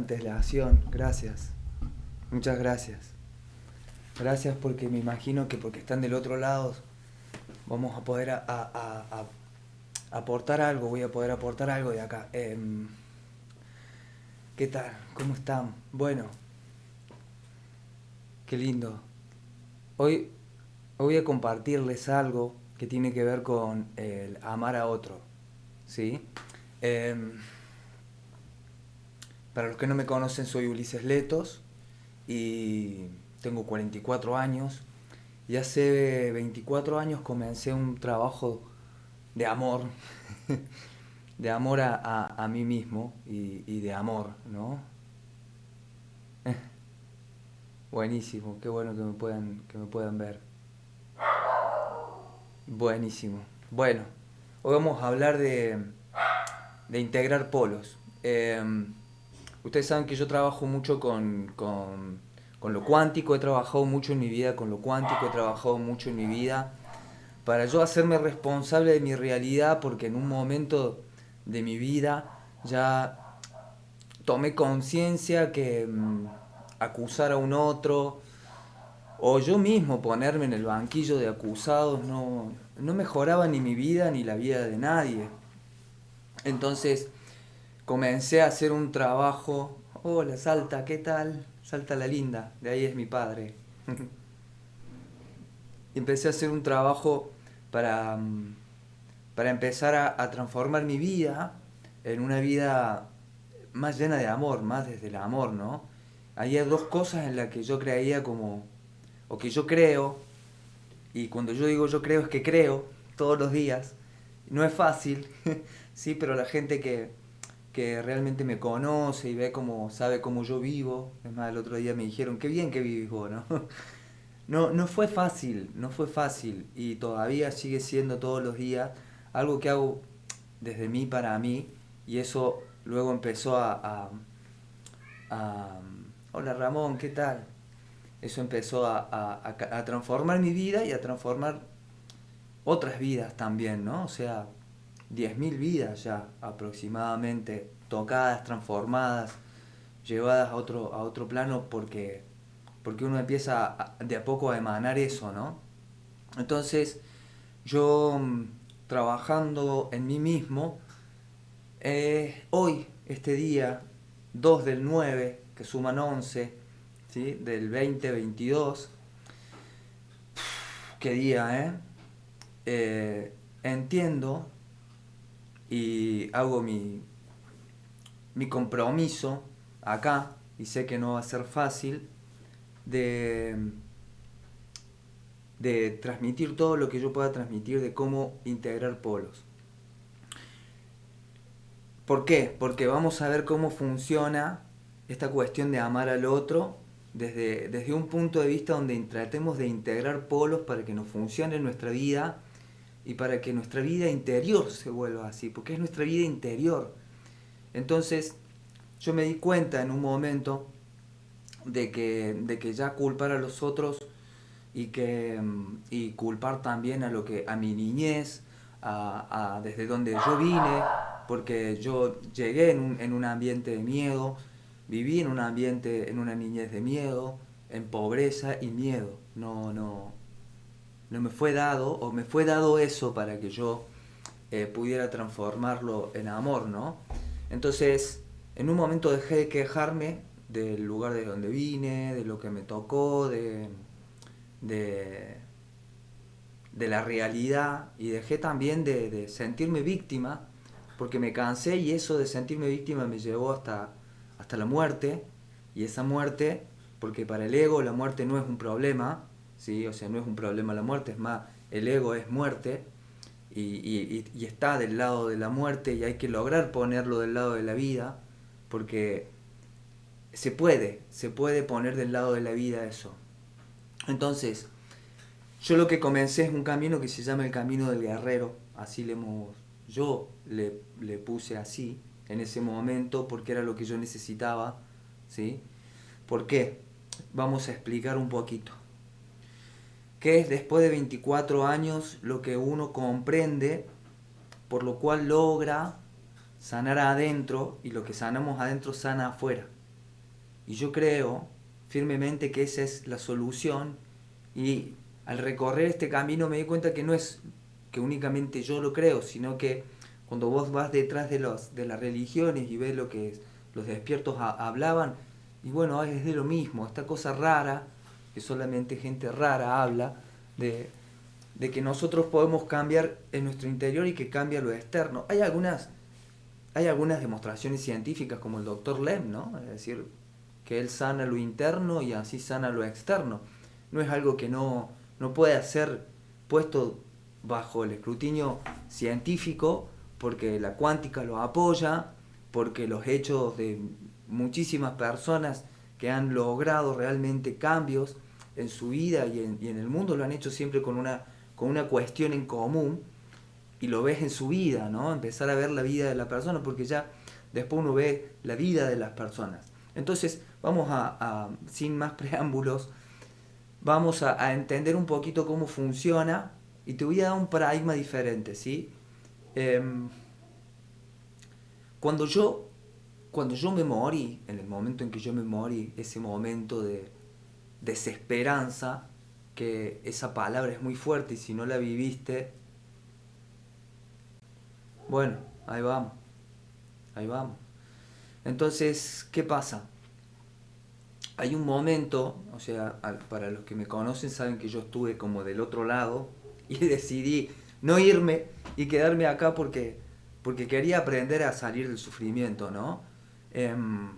antelación. Gracias. Muchas gracias. Gracias porque me imagino que porque están del otro lado vamos a poder aportar algo. Voy a poder aportar algo de acá. ¿Qué tal? ¿Cómo están? Bueno, qué lindo. Hoy voy a compartirles algo que tiene que ver con el amar a otro. ¿Sí? Em, para los que no me conocen, soy Ulises Letos y tengo 44 años. Y hace 24 años comencé un trabajo de amor, de amor a mí mismo y de amor, ¿no? Buenísimo, qué bueno que me puedan ver. Buenísimo. Bueno, hoy vamos a hablar de integrar polos. Ustedes saben que yo trabajo mucho con lo cuántico, he trabajado mucho en mi vida con lo cuántico, he trabajado mucho en mi vida para yo hacerme responsable de mi realidad porque en un momento de mi vida ya tomé conciencia que acusar a un otro o yo mismo ponerme en el banquillo de acusados no mejoraba ni mi vida ni la vida de nadie. Entonces comencé a hacer un trabajo. Hola Salta, ¿qué tal? Salta la linda, de ahí es mi padre. Y empecé a hacer un trabajo para, para empezar a transformar mi vida en una vida más llena de amor, más desde el amor, ¿no? Había dos cosas en las que yo creía como, o que yo creo, y cuando yo digo yo creo es que creo todos los días. No es fácil, sí, pero la gente que realmente me conoce y ve cómo, sabe cómo yo vivo, es más, el otro día me dijeron, qué bien que vivís vos, ¿no? No fue fácil, no fue fácil y todavía sigue siendo todos los días algo que hago desde mí para mí y eso luego empezó a- hola Ramón, ¿qué tal? Eso empezó a transformar mi vida y a transformar otras vidas también, ¿no? O sea, 10.000 vidas ya aproximadamente tocadas, transformadas, llevadas a otro plano porque uno empieza de a poco a emanar eso, ¿no? Entonces, yo trabajando en mí mismo, hoy, este día, 2 del 9 que suman 11, ¿sí? Del 2022, qué día, ¿eh? Entiendo y hago mi compromiso acá, y sé que no va a ser fácil, de, de transmitir todo lo que yo pueda transmitir de cómo integrar polos. ¿Por qué? Porque vamos a ver cómo funciona esta cuestión de amar al otro desde un punto de vista donde tratemos de integrar polos para que nos funcione en nuestra vida y para que nuestra vida interior se vuelva así, porque es nuestra vida interior. Entonces, yo me di cuenta en un momento de que ya culpar a los otros y culpar también a mi niñez, desde donde yo vine, porque yo llegué en un ambiente de miedo, viví en un ambiente, en una niñez de miedo, en pobreza y miedo. No me fue dado, o me fue dado eso para que yo pudiera transformarlo en amor, ¿no? Entonces, en un momento dejé de quejarme del lugar de donde vine, de lo que me tocó, de, de la realidad y dejé también de sentirme víctima porque me cansé y eso de sentirme víctima me llevó hasta la muerte y esa muerte, porque para el ego la muerte no es un problema, ¿sí? O sea, no es un problema la muerte, es más, el ego es muerte y está del lado de la muerte y hay que lograr ponerlo del lado de la vida porque se puede poner del lado de la vida eso. Entonces, yo lo que comencé es un camino que se llama el camino del guerrero, así yo le puse así en ese momento porque era lo que yo necesitaba, ¿sí? ¿Por qué? Vamos a explicar un poquito. ¿Qué es después de 24 años lo que uno comprende, por lo cual logra sanar adentro y lo que sanamos adentro sana afuera? Y yo creo firmemente que esa es la solución, y al recorrer este camino me di cuenta que no es que únicamente yo lo creo, sino que cuando vos vas detrás de las religiones y ves lo que los despiertos hablaban, y bueno, es de lo mismo, esta cosa rara, que solamente gente rara habla, de que nosotros podemos cambiar en nuestro interior y que cambia lo externo. Hay algunas demostraciones científicas como el doctor Lem, ¿no? Es decir, que él sana lo interno y así sana lo externo. No es algo que no puede ser puesto bajo el escrutinio científico, porque la cuántica lo apoya, porque los hechos de muchísimas personas que han logrado realmente cambios en su vida y en el mundo lo han hecho siempre con una cuestión en común, y lo ves en su vida, ¿no? Empezar a ver la vida de la persona, porque ya después uno ve la vida de las personas. Entonces, vamos sin más preámbulos, vamos a entender un poquito cómo funciona, y te voy a dar un paradigma diferente, ¿sí? Em, cuando yo, cuando yo me morí, en el momento en que yo me morí, ese momento de desesperanza, que esa palabra es muy fuerte y si no la viviste, bueno, ahí vamos, ahí vamos. Entonces, ¿qué pasa? Hay un momento, o sea, para los que me conocen saben que yo estuve como del otro lado y decidí no irme y quedarme acá porque quería aprender a salir del sufrimiento, ¿no? Em,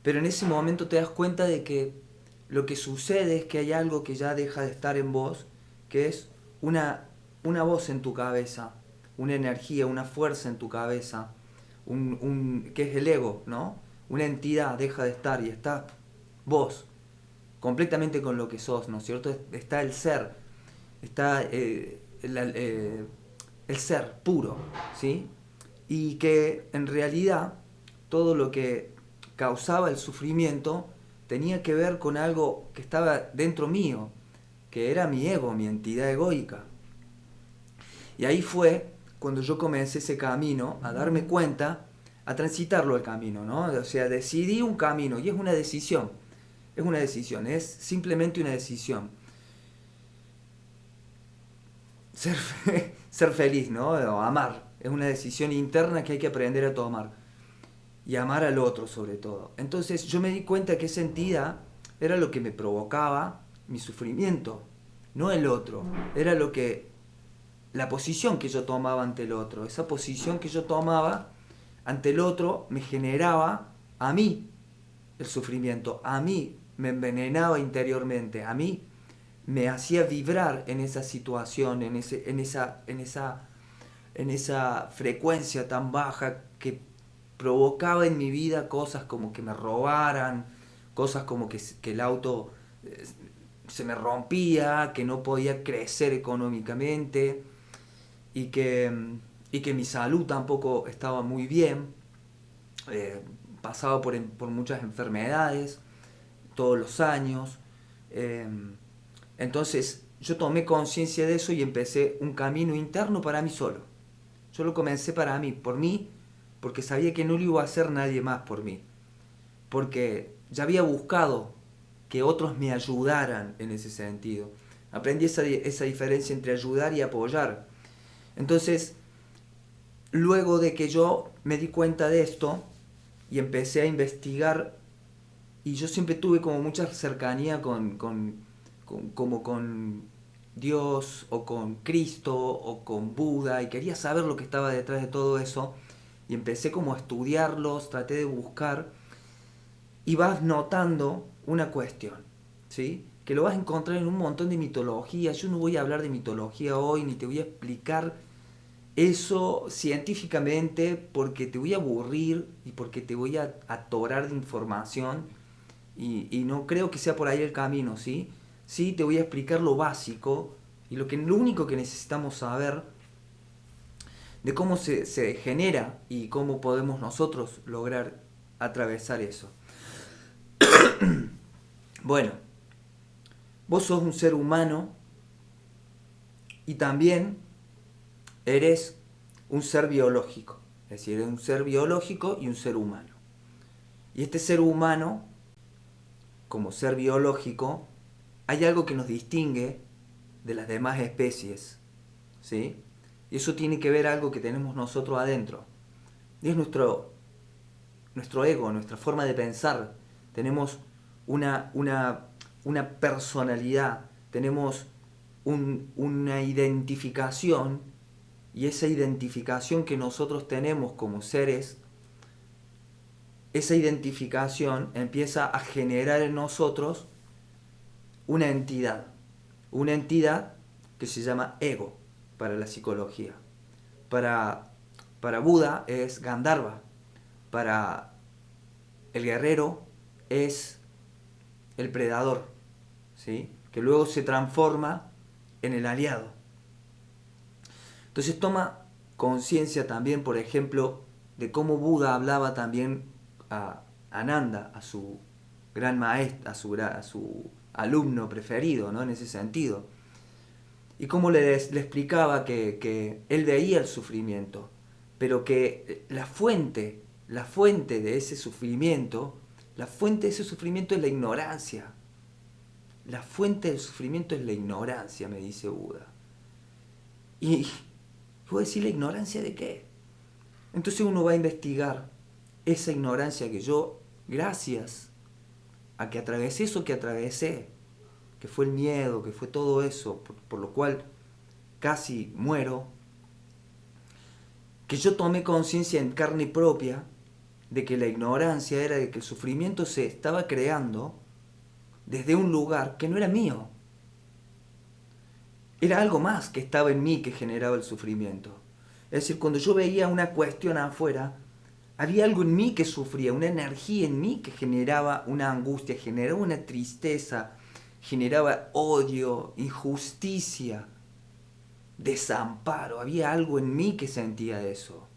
pero en ese momento te das cuenta de que lo que sucede es que hay algo que ya deja de estar en vos, que es una voz en tu cabeza, una energía, una fuerza en tu cabeza, que es el ego, ¿no? Una entidad deja de estar y está vos, completamente con lo que sos, ¿no es cierto? Está el ser, está el ser puro, ¿sí? Y que en realidad todo lo que causaba el sufrimiento tenía que ver con algo que estaba dentro mío, que era mi ego, mi entidad egoica. Y ahí fue cuando yo comencé ese camino, a darme cuenta, a transitarlo el camino, ¿no? O sea, decidí un camino y es una decisión, es simplemente una decisión. Ser, ser feliz, ¿no? O amar, es una decisión interna que hay que aprender a tomar. Y amar al otro sobre todo. Entonces yo me di cuenta que esa entidad era lo que me provocaba mi sufrimiento, no el otro. Era la posición que yo tomaba ante el otro. Esa posición que yo tomaba ante el otro me generaba a mí el sufrimiento, a mí me envenenaba interiormente, a mí me hacía vibrar en esa situación, en esa frecuencia tan baja que provocaba en mi vida cosas como que me robaran, cosas como que el auto se me rompía, que no podía crecer económicamente y que mi salud tampoco estaba muy bien. Pasaba por muchas enfermedades todos los años. Eh, entonces yo tomé conciencia de eso y empecé un camino interno para mí solo. Yo lo comencé para mí, por mí, porque sabía que no lo iba a hacer nadie más por mí. Porque ya había buscado que otros me ayudaran en ese sentido. Aprendí esa diferencia entre ayudar y apoyar. Entonces, luego de que yo me di cuenta de esto y empecé a investigar, y yo siempre tuve como mucha cercanía como con Dios o con Cristo o con Buda, y quería saber lo que estaba detrás de todo eso, y empecé como a estudiarlos, traté de buscar, y vas notando una cuestión, ¿sí? Que lo vas a encontrar en un montón de mitologías. Yo no voy a hablar de mitología hoy, ni te voy a explicar eso científicamente, porque te voy a aburrir y porque te voy a atorar de información, y no creo que sea por ahí el camino, ¿sí? Sí, te voy a explicar lo básico y lo único que necesitamos saber de cómo se genera y cómo podemos nosotros lograr atravesar eso. Bueno, vos sos un ser humano y también eres un ser biológico. Es decir, eres un ser biológico y un ser humano. Y este ser humano, como ser biológico, hay algo que nos distingue de las demás especies, ¿sí? Y eso tiene que ver algo que tenemos nosotros adentro. Y es nuestro ego, nuestra forma de pensar. Tenemos una personalidad, tenemos una identificación, y esa identificación que nosotros tenemos como seres, esa identificación empieza a generar en nosotros una entidad que se llama ego para la psicología. Para Buda es Gandharva, para el guerrero es el predador, ¿sí? Que luego se transforma en el aliado. Entonces toma conciencia también, por ejemplo, de cómo Buda hablaba también a Ananda, a su gran maestro, a su alumno preferido, ¿no? En ese sentido. Y cómo le explicaba que él veía el sufrimiento, pero que la fuente de ese sufrimiento, es la ignorancia. La fuente del sufrimiento es la ignorancia, me dice Buda. Y puedo decir, ¿la ignorancia de qué? Entonces uno va a investigar esa ignorancia que yo, gracias a que atravesé eso que atravesé, que fue el miedo, que fue todo eso, por lo cual casi muero, que yo tomé conciencia en carne propia de que la ignorancia era de que el sufrimiento se estaba creando desde un lugar que no era mío. Era algo más que estaba en mí que generaba el sufrimiento. Es decir, cuando yo veía una cuestión afuera, había algo en mí que sufría, una energía en mí que generaba una angustia, generaba una tristeza, generaba odio, injusticia, desamparo. Había algo en mí que sentía eso.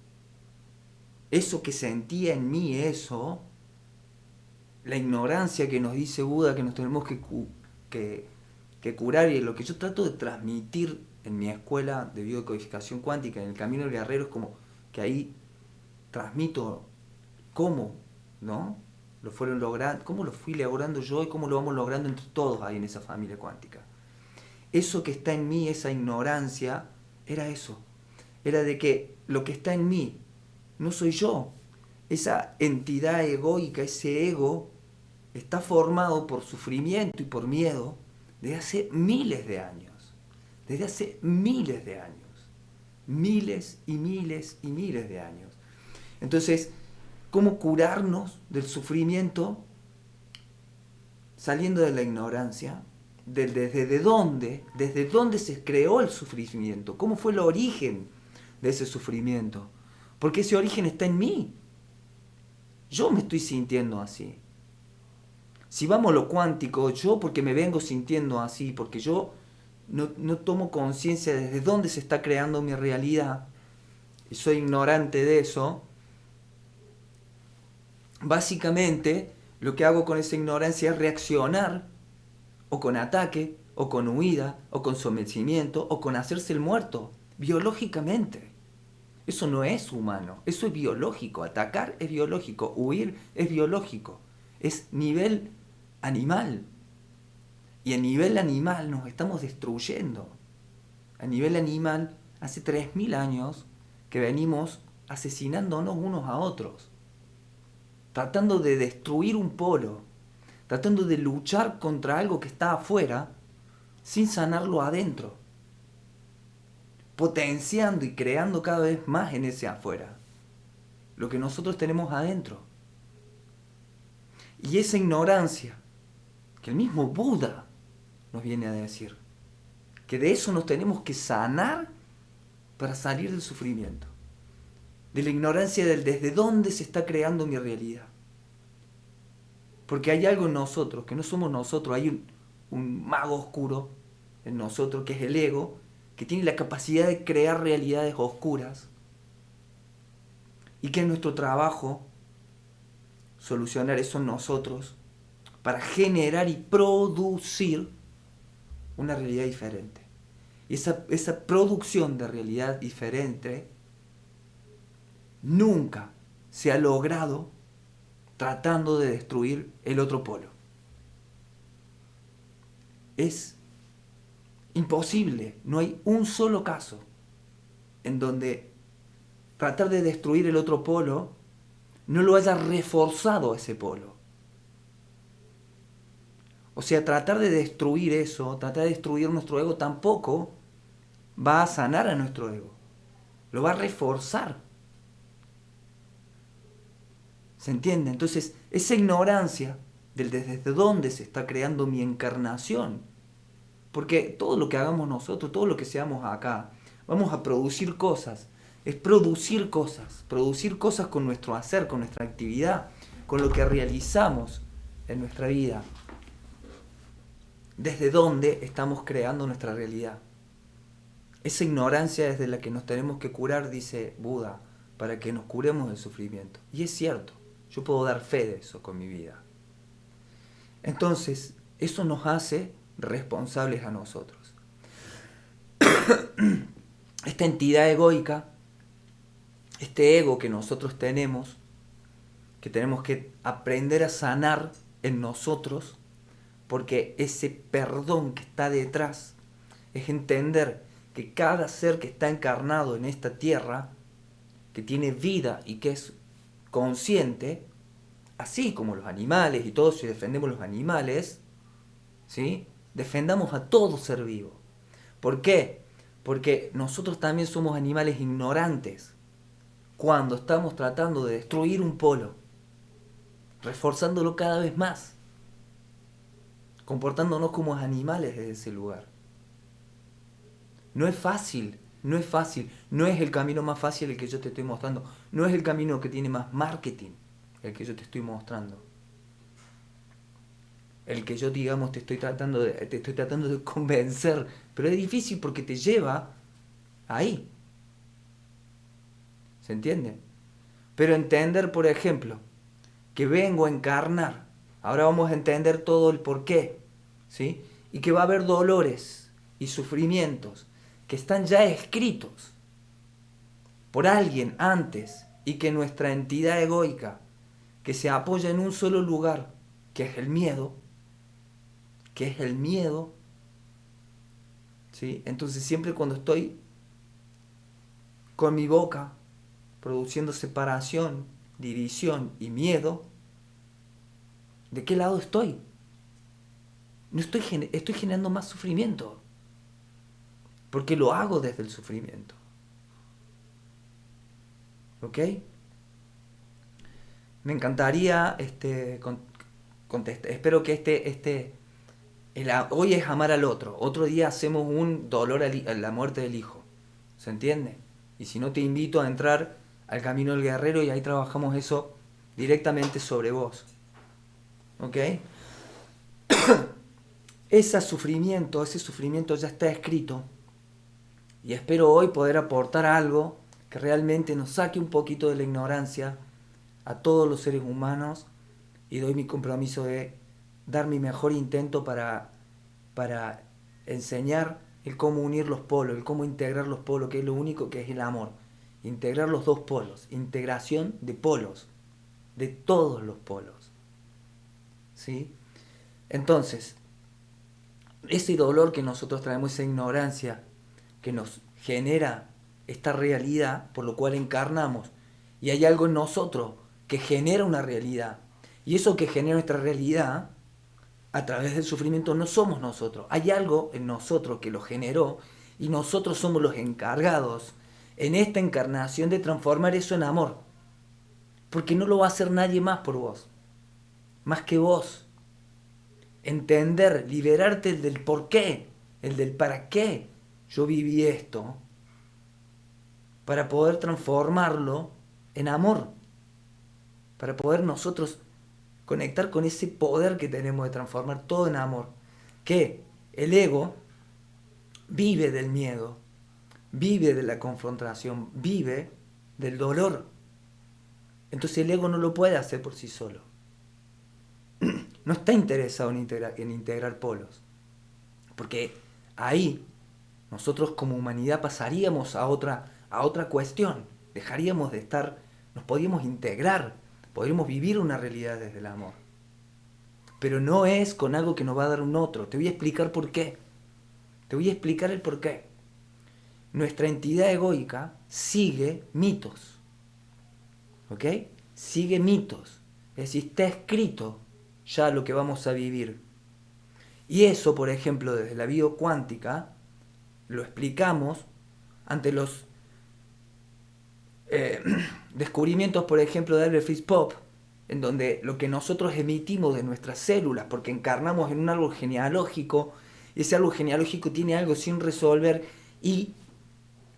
Eso que sentía en mí, la ignorancia que nos dice Buda que nos tenemos que curar, y lo que yo trato de transmitir en mi escuela de biodecodificación cuántica, en el Camino del Guerrero, es como que ahí transmito cómo, ¿no? Lo fueron logrando, cómo lo fui logrando yo y cómo lo vamos logrando entre todos ahí en esa familia cuántica. Eso que está en mí, esa ignorancia, era eso. Era de que lo que está en mí no soy yo. Esa entidad egoica, ese ego, está formado por sufrimiento y por miedo desde hace miles de años. Desde hace miles de años. Miles y miles y miles de años. Entonces, ¿cómo curarnos del sufrimiento saliendo de la ignorancia? Desde dónde se creó el sufrimiento, cómo fue el origen de ese sufrimiento, porque ese origen está en mí. Yo me estoy sintiendo así. Si vamos a lo cuántico, yo porque me vengo sintiendo así, porque yo no tomo conciencia desde dónde se está creando mi realidad, y soy ignorante de eso, básicamente lo que hago con esa ignorancia es reaccionar, o con ataque, o con huida, o con sometimiento, o con hacerse el muerto, biológicamente. Eso no es humano, eso es biológico. Atacar es biológico, huir es biológico, es nivel animal. Y a nivel animal nos estamos destruyendo. A nivel animal, hace 3000 años que venimos asesinándonos unos a otros, tratando de destruir un polo, tratando de luchar contra algo que está afuera sin sanarlo adentro, potenciando y creando cada vez más en ese afuera lo que nosotros tenemos adentro. Y esa ignorancia que el mismo Buda nos viene a decir, que de eso nos tenemos que sanar para salir del sufrimiento, de la ignorancia del desde dónde se está creando mi realidad. Porque hay algo en nosotros, que no somos nosotros, hay un mago oscuro en nosotros, que es el ego, que tiene la capacidad de crear realidades oscuras, y que es nuestro trabajo solucionar eso en nosotros para generar y producir una realidad diferente. Y esa producción de realidad diferente nunca se ha logrado tratando de destruir el otro polo. Es imposible, no hay un solo caso en donde tratar de destruir el otro polo no lo haya reforzado ese polo. O sea, tratar de destruir eso, tratar de destruir nuestro ego tampoco va a sanar a nuestro ego. Lo va a reforzar. ¿Se entiende? Entonces, esa ignorancia del desde dónde se está creando mi encarnación, porque todo lo que hagamos nosotros, todo lo que seamos acá, vamos a producir cosas. Es producir cosas con nuestro hacer, con nuestra actividad, con lo que realizamos en nuestra vida. Desde dónde estamos creando nuestra realidad. Esa ignorancia es de la que nos tenemos que curar, dice Buda, para que nos curemos del sufrimiento. Y es cierto, yo puedo dar fe de eso con mi vida. Entonces, eso nos hace responsables a nosotros. Esta entidad egoica, este ego que nosotros tenemos, que tenemos que aprender a sanar en nosotros, porque ese perdón que está detrás es entender que cada ser que está encarnado en esta tierra, que tiene vida y que es consciente, así como los animales y todos, si defendemos los animales, ¿sí? Defendamos a todo ser vivo. ¿Por qué? Porque nosotros también somos animales ignorantes cuando estamos tratando de destruir un polo, reforzándolo cada vez más, comportándonos como animales desde ese lugar. No es fácil, no es el camino más fácil el que yo te estoy mostrando, no es el camino que tiene más marketing el que yo te estoy mostrando. El que yo, digamos, te estoy tratando de convencer, pero es difícil porque te lleva ahí. ¿Se entiende? Pero entender, por ejemplo, que vengo a encarnar, ahora vamos a entender todo el porqué, ¿sí? Y que va a haber dolores y sufrimientos que están ya escritos por alguien antes, y que nuestra entidad egoica, que se apoya en un solo lugar, que es el miedo, ¿sí? Entonces siempre cuando estoy con mi boca produciendo separación, división y miedo, ¿de qué lado estoy? No estoy generando más sufrimiento, porque lo hago desde el sufrimiento. ¿Ok? Me encantaría contestar. Espero que hoy es amar al otro. Otro día hacemos un dolor a la muerte del hijo. ¿Se entiende? Y si no, te invito a entrar al camino del guerrero y ahí trabajamos eso directamente sobre vos. ¿Ok? Ese sufrimiento ya está escrito. Y espero hoy poder aportar algo que realmente nos saque un poquito de la ignorancia a todos los seres humanos, y doy mi compromiso de dar mi mejor intento para enseñar el cómo unir los polos, el cómo integrar los polos, que es lo único que es el amor. Integrar los dos polos, integración de polos, de todos los polos. ¿Sí? Entonces, ese dolor que nosotros traemos, esa ignorancia que nos genera esta realidad por lo cual encarnamos, y hay algo en nosotros que genera una realidad, y eso que genera nuestra realidad a través del sufrimiento no somos nosotros, hay algo en nosotros que lo generó, y nosotros somos los encargados en esta encarnación de transformar eso en amor, porque no lo va a hacer nadie más por vos, más que vos. Entender, liberarte del por qué, el del para qué yo viví esto, para poder transformarlo en amor, para poder nosotros conectar con ese poder que tenemos de transformar todo en amor. Que el ego vive del miedo, vive de la confrontación, vive del dolor. Entonces el ego no lo puede hacer por sí solo. No está interesado en integrar polos, porque ahí nosotros como humanidad pasaríamos a otra cuestión, dejaríamos de estar, nos podíamos integrar, podremos vivir una realidad desde el amor. Pero no es con algo que nos va a dar un otro. Te voy a explicar por qué. Te voy a explicar el por qué. Nuestra entidad egoica sigue mitos. ¿Ok? Sigue mitos. Es decir, está escrito ya lo que vamos a vivir. Y eso, por ejemplo, desde la biocuántica, lo explicamos ante los descubrimientos, por ejemplo, de Albert Fritz Popp, en donde lo que nosotros emitimos de nuestras células, porque encarnamos en un árbol genealógico, y ese árbol genealógico tiene algo sin resolver, y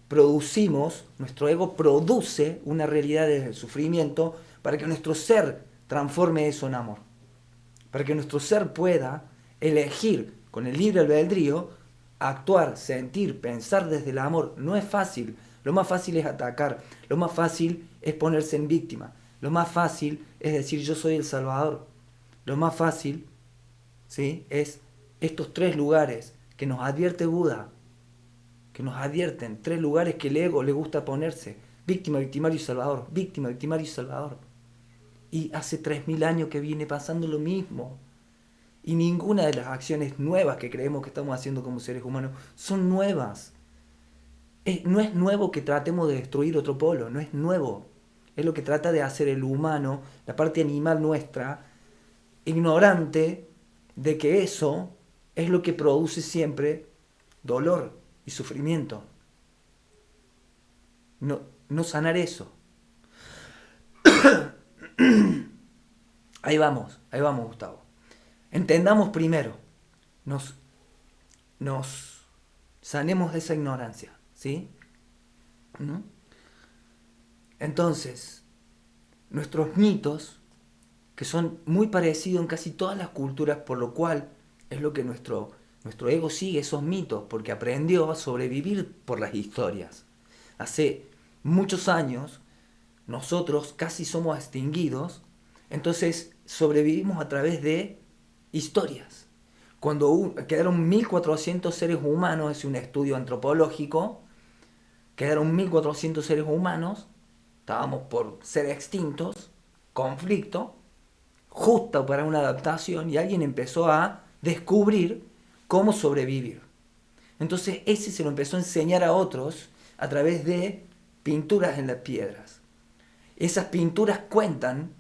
producimos, nuestro ego produce una realidad desde el sufrimiento para que nuestro ser transforme eso en amor. Para que nuestro ser pueda elegir con el libre albedrío, actuar, sentir, pensar desde el amor. No es fácil. Lo más fácil es atacar. Lo más fácil es ponerse en víctima. Lo más fácil es decir yo soy el Salvador. Lo más fácil, ¿sí?, es estos tres lugares que nos advierte Buda, que nos advierten, tres lugares que el ego le gusta ponerse: víctima, victimario y salvador, víctima, victimario y salvador. Y hace 3000 años que viene pasando lo mismo. Y ninguna de las acciones nuevas que creemos que estamos haciendo como seres humanos son nuevas. No es nuevo que tratemos de destruir otro polo, no es nuevo. Es lo que trata de hacer el humano, la parte animal nuestra, ignorante de que eso es lo que produce siempre dolor y sufrimiento. No sanar eso. Ahí vamos, Gustavo. Entendamos primero, nos sanemos de esa ignorancia, ¿sí? ¿No? Entonces, nuestros mitos, que son muy parecidos en casi todas las culturas, por lo cual es lo que nuestro ego sigue, esos mitos, porque aprendió a sobrevivir por las historias. Hace muchos años, nosotros casi somos extinguidos, entonces sobrevivimos a través de historias. Cuando quedaron 1400 seres humanos, es un estudio antropológico, quedaron 1400 seres humanos, estábamos por ser extintos, conflicto, justo para una adaptación, y alguien empezó a descubrir cómo sobrevivir. Entonces ese se lo empezó a enseñar a otros a través de pinturas en las piedras. Esas pinturas cuentan...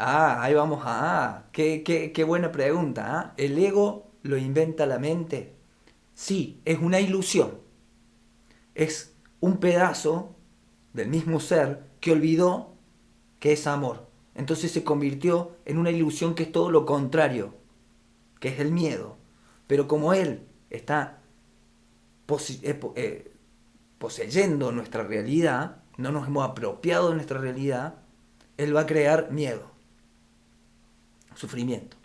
ahí vamos qué buena pregunta. ¿El ego lo inventa la mente? Sí, es una ilusión. Es un pedazo del mismo ser que olvidó que es amor. Entonces se convirtió en una ilusión que es todo lo contrario, que es el miedo. Pero como él está poseyendo nuestra realidad, no nos hemos apropiado de nuestra realidad, él va a crear miedo, sufrimiento.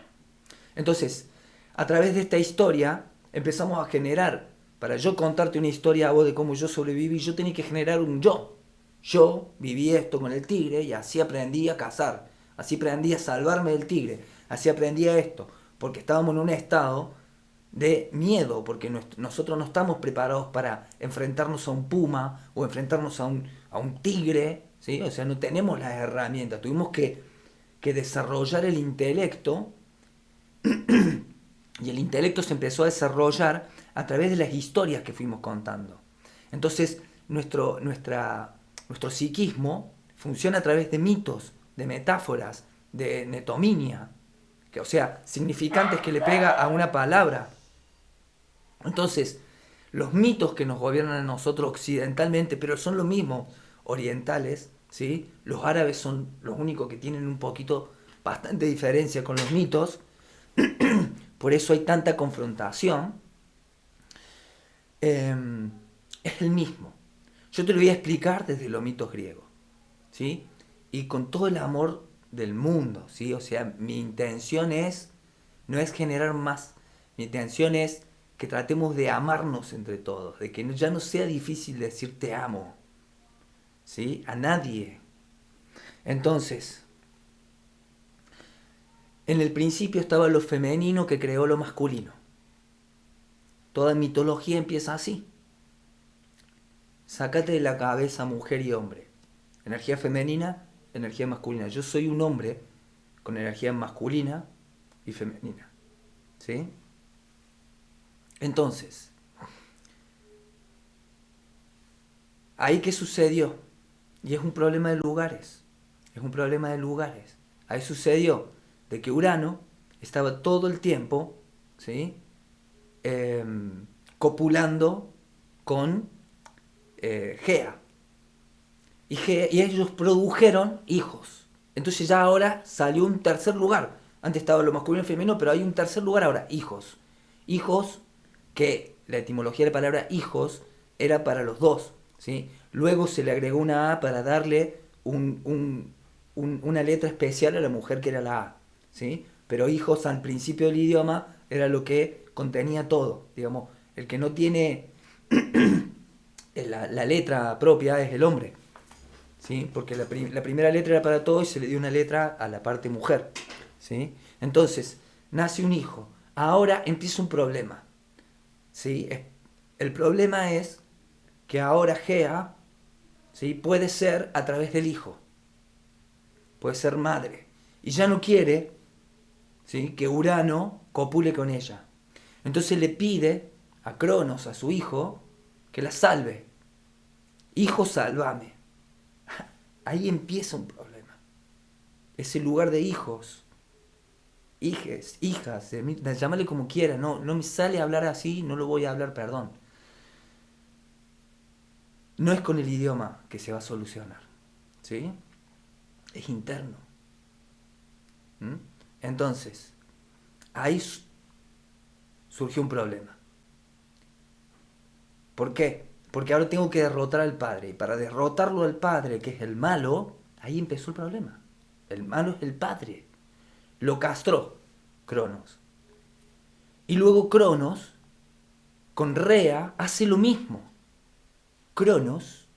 Entonces, a través de esta historia empezamos a generar, para yo contarte una historia a vos de cómo yo sobreviví, yo tenía que generar un yo. Yo viví esto con el tigre y así aprendí a cazar, así aprendí a salvarme del tigre, así aprendí a esto, porque estábamos en un estado de miedo, porque nosotros no estamos preparados para enfrentarnos a un puma o enfrentarnos a un tigre, ¿sí? O sea, no tenemos las herramientas, tuvimos que desarrollar el intelecto, y el intelecto se empezó a desarrollar a través de las historias que fuimos contando. Entonces, nuestro psiquismo funciona a través de mitos, de metáforas, de netominia, que, o sea, significantes que le pega a una palabra. Entonces, los mitos que nos gobiernan a nosotros occidentalmente, pero son lo mismo orientales, ¿sí? Los árabes son los únicos que tienen un poquito, bastante diferencia con los mitos, por eso hay tanta confrontación, es el mismo. Yo te lo voy a explicar desde los mitos griegos, ¿sí? Y con todo el amor del mundo, ¿sí? O sea, mi intención no es generar más, mi intención es que tratemos de amarnos entre todos, de que ya no sea difícil decir te amo, ¿sí? A nadie. Entonces, en el principio estaba lo femenino que creó lo masculino. Toda mitología empieza así. Sácate de la cabeza mujer y hombre. Energía femenina, energía masculina. Yo soy un hombre con energía masculina y femenina. ¿Sí? Entonces, ¿ahí qué sucedió? Y es un problema de lugares. Es un problema de lugares. Ahí sucedió de que Urano estaba todo el tiempo, ¿sí? Copulando con Gea. Y ellos produjeron hijos. Entonces ya ahora salió un tercer lugar. Antes estaba lo masculino y el femenino, pero hay un tercer lugar ahora, hijos. Hijos que la etimología de la palabra hijos era para los dos. ¿Sí? Luego se le agregó una A para darle una letra especial a la mujer que era la A. ¿Sí? Pero hijos al principio del idioma era lo que contenía todo. Digamos, el que no tiene la letra propia es el hombre. ¿Sí? Porque la primera letra era para todo y se le dio una letra a la parte mujer. ¿Sí? Entonces, nace un hijo. Ahora empieza un problema. ¿Sí? El problema es que ahora Gea, ¿sí? Puede ser a través del hijo. Puede ser madre. Y ya no quiere, ¿sí? Que Urano copule con ella. Entonces le pide a Cronos, a su hijo, que la salve. Hijo, sálvame. Ahí empieza un problema. Ese lugar de hijos, hijes, hijas, llámale como quiera, no me sale a hablar así, no lo voy a hablar, perdón. No es con el idioma que se va a solucionar, ¿sí? Es interno. ¿Mm? Entonces, ahí surgió un problema. ¿Por qué? Porque ahora tengo que derrotar al padre. Y para derrotarlo al padre, que es el malo, ahí empezó el problema. El malo es el padre. Lo castró Cronos. Y luego Cronos, con Rea, hace lo mismo. Cronos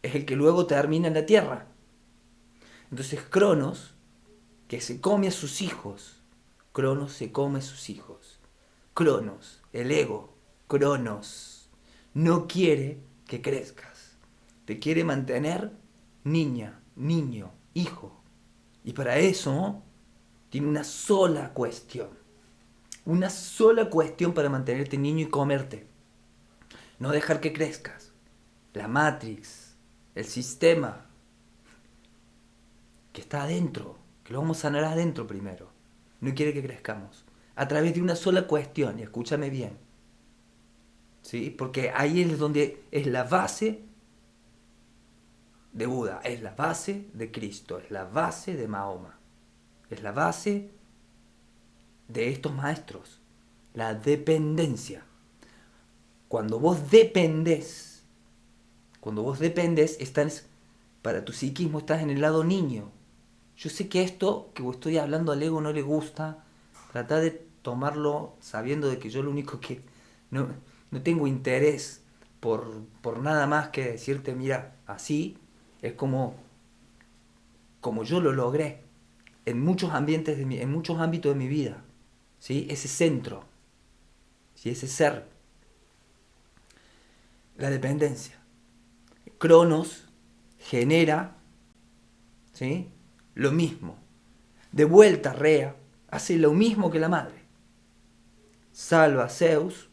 es el que luego termina en la tierra. Entonces Cronos, que se come a sus hijos, Cronos se come a sus hijos. Cronos, el ego, Cronos, no quiere que crezcas. Te quiere mantener niña, niño, hijo. Y para eso tiene una sola cuestión. Una sola cuestión para mantenerte niño y comerte. No dejar que crezcas. La Matrix, el sistema que está adentro, que lo vamos a sanar adentro primero. No quiere que crezcamos. A través de una sola cuestión, y escúchame bien. ¿Sí? Porque ahí es donde es la base de Buda, es la base de Cristo, es la base de Mahoma, es la base de estos maestros, la dependencia. Cuando vos dependés, estás, para tu psiquismo estás en el lado niño. Yo sé que esto que estoy hablando al ego no le gusta, trata de tomarlo sabiendo de que yo lo único que no tengo interés por nada más que decirte, mira, así es como yo lo logré en muchos ambientes en muchos ámbitos de mi vida. ¿Sí? Ese centro, ¿sí? Ese ser, la dependencia. Cronos genera, ¿sí? Lo mismo. De vuelta Rea hace lo mismo que la madre. Salva a Zeus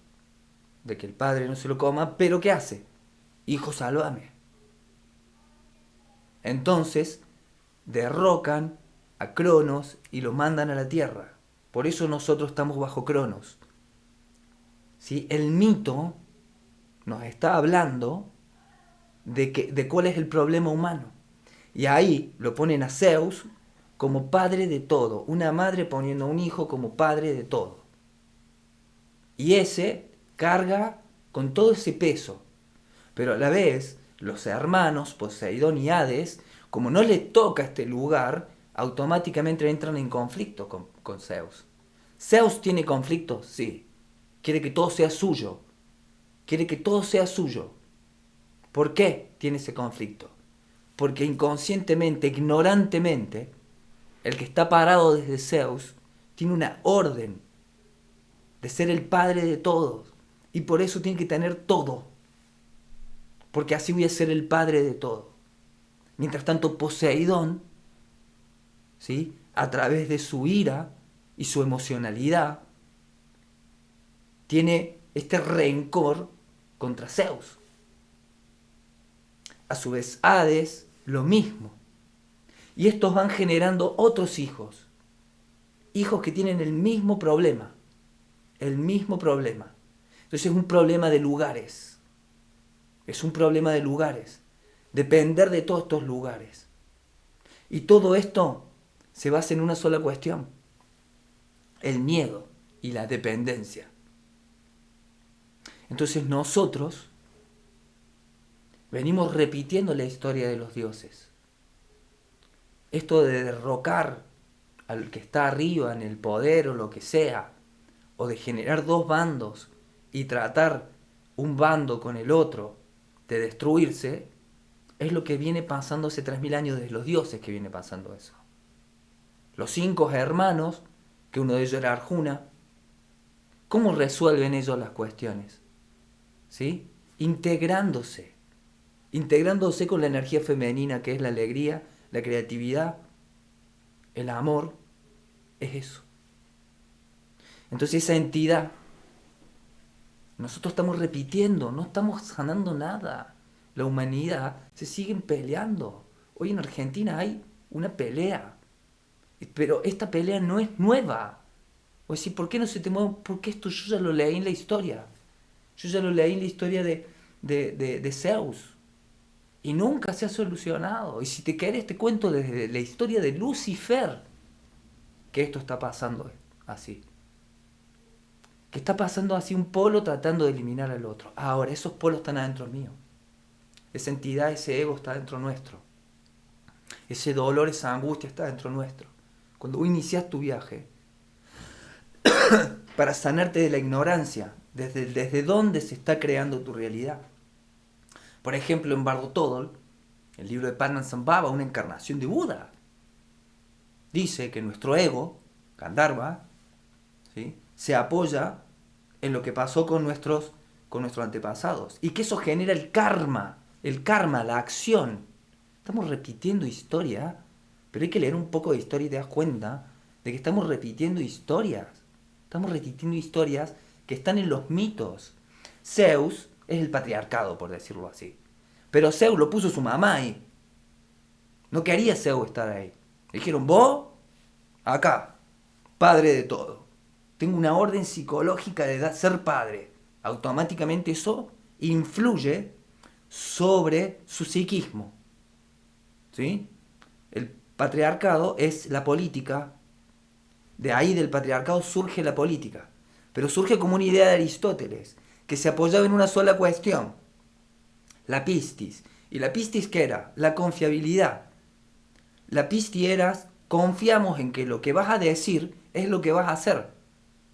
de que el padre no se lo coma, pero ¿qué hace? Hijo, sálvame. Entonces derrocan a Cronos y lo mandan a la tierra. Por eso nosotros estamos bajo Cronos. ¿Sí? El mito nos está hablando de cuál es el problema humano. Y ahí lo ponen a Zeus como padre de todo. Una madre poniendo a un hijo como padre de todo. Y ese carga con todo ese peso. Pero a la vez, los hermanos Poseidón y Hades, como no les toca este lugar, automáticamente entran en conflicto con Zeus. ¿Zeus tiene conflicto? Sí. Quiere que todo sea suyo. Quiere que todo sea suyo. ¿Por qué tiene ese conflicto? Porque inconscientemente, ignorantemente, el que está parado desde Zeus tiene una orden de ser el padre de todos. Y por eso tiene que tener todo. porque así voy a ser el padre de todo. Mientras tanto, Poseidón, ¿sí?, a través de su ira y su emocionalidad, tiene este rencor contra Zeus. A su vez, Hades, lo mismo. Y estos van generando otros hijos. Hijos que tienen el mismo problema. El mismo problema. Entonces es un problema de lugares. Es un problema de lugares. Depender de todos estos lugares. Y todo esto se basa en una sola cuestión. El miedo y la dependencia. Entonces nosotros venimos repitiendo la historia de los dioses. Esto de derrocar al que está arriba en el poder o lo que sea, o de generar dos bandos y tratar un bando con el otro de destruirse, es lo que viene pasando hace 3000 años desde los dioses que viene pasando eso. Los 5 hermanos, que uno de ellos era Arjuna, ¿cómo resuelven ellos las cuestiones? ¿Sí? Integrándose con la energía femenina, que es la alegría, la creatividad, el amor, es eso. Entonces esa entidad, nosotros estamos repitiendo, no estamos sanando nada. La humanidad se sigue peleando. Hoy en Argentina hay una pelea, pero esta pelea no es nueva. O decir, ¿por qué no se te mueve? Porque esto yo ya lo leí en la historia. Yo ya lo leí en la historia de Zeus. Y nunca se ha solucionado. Y si te querés, te cuento desde la historia de Lucifer que esto está pasando así. Que está pasando así un polo tratando de eliminar al otro. Ahora, esos polos están adentro mío. Esa entidad, ese ego está dentro nuestro. Ese dolor, esa angustia está dentro nuestro. Cuando vos iniciás tu viaje, para sanarte de la ignorancia, desde dónde se está creando tu realidad. Por ejemplo, en Bardo Todol, el libro de Padmasambhava, una encarnación de Buda, dice que nuestro ego, Gandharva, ¿sí?, se apoya en lo que pasó con nuestros antepasados y que eso genera el karma, la acción. Estamos repitiendo historia, pero hay que leer un poco de historia y te das cuenta de que estamos repitiendo historias. Estamos repitiendo historias que están en los mitos. Zeus es el patriarcado, por decirlo así. Pero Zeus lo puso su mamá ahí. No quería Zeus estar ahí. Le dijeron, vos, acá, padre de todo. Tengo una orden psicológica de ser padre. Automáticamente eso influye sobre su psiquismo. ¿Sí? El patriarcado es la política. De ahí del patriarcado surge la política. Pero surge como una idea de Aristóteles, que se apoyaba en una sola cuestión. La pistis. ¿Y la pistis qué era? La confiabilidad. La pistis era, confiamos en que lo que vas a decir es lo que vas a hacer.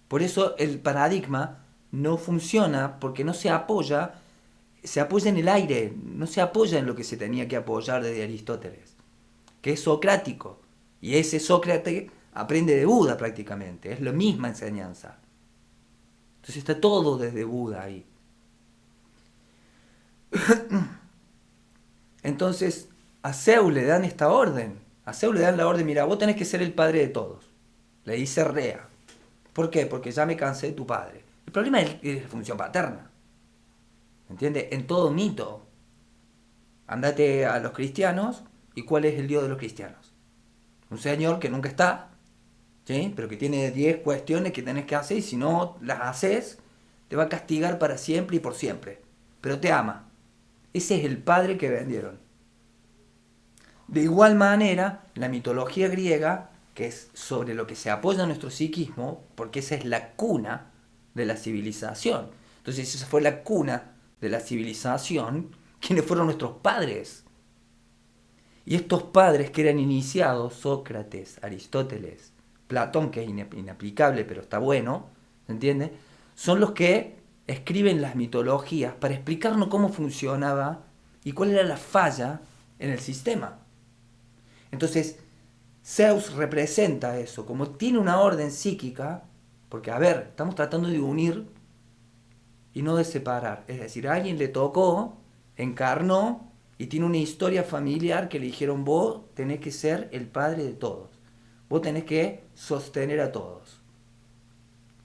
Por eso el paradigma no funciona porque no se apoya en el aire, no se apoya en lo que se tenía que apoyar desde Aristóteles, que es socrático. Y ese Sócrates aprende de Buda prácticamente, es la misma enseñanza. Entonces está todo desde Buda ahí. Entonces a Zeus le dan esta orden. A Zeus le dan la orden, mira, vos tenés que ser el padre de todos. Le dice Rea. ¿Por qué? Porque ya me cansé de tu padre. El problema es la función paterna. ¿Entiendes? En todo mito. Andate a los cristianos, ¿y cuál es el Dios de los cristianos? Un señor que nunca está, ¿sí?, pero que tiene 10 cuestiones que tenés que hacer, y si no las haces, te va a castigar para siempre y por siempre. Pero te ama. Ese es el padre que vendieron. De igual manera, la mitología griega, que es sobre lo que se apoya nuestro psiquismo, porque esa es la cuna de la civilización. Entonces, esa fue la cuna de la civilización, ¿quiénes fueron nuestros padres? Y estos padres que eran iniciados, Sócrates, Aristóteles, Platón, que es inaplicable, pero está bueno, ¿se entiende? Son los que escriben las mitologías para explicarnos cómo funcionaba y cuál era la falla en el sistema. Entonces, Zeus representa eso, como tiene una orden psíquica, porque, a ver, estamos tratando de unir y no de separar. Es decir, a alguien le tocó encarnó y tiene una historia familiar que le dijeron, vos tenés que ser el padre de todos. Vos tenés que sostener a todos.